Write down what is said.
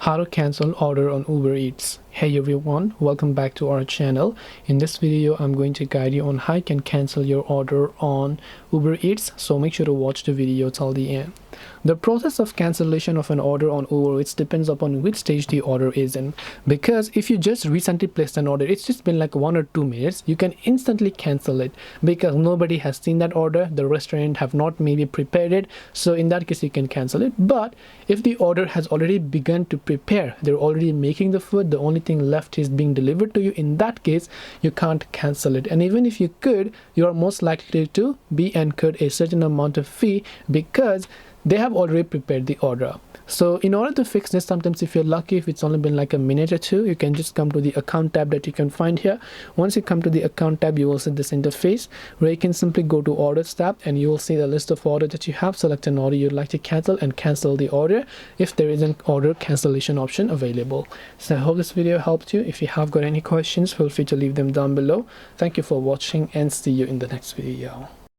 How to cancel order on Uber Eats. Hey everyone, welcome back to our channel. In this video I'm going to guide you on how you can cancel your order on Uber Eats, so make sure to watch the video till the end. The process of cancellation of an order on Uber Eats depends upon which stage the order is in, because if you just recently placed an order, it's just been like 1 or 2 minutes, you can instantly cancel it because nobody has seen that order, the restaurant have not maybe prepared it, so in that case you can cancel it. But if the order has already begun to prepare, they're already making the food, the only thing left is being delivered to you, in that case you can't cancel it. And even if you could, you are most likely to be incurred a certain amount of fee because they have already prepared the order. So in order to fix this, sometimes if you're lucky, if it's only been like a minute or two, you can just come to the account tab that you can find here. Once you come to the account tab, you will see this interface where you can simply go to orders tab and you will see the list of orders that you have. Select an order you'd like to cancel and cancel the order if there is an order cancellation option available. So I hope this video helped you. If you have got any questions, feel free to leave them down below. Thank you for watching and see you in the next video.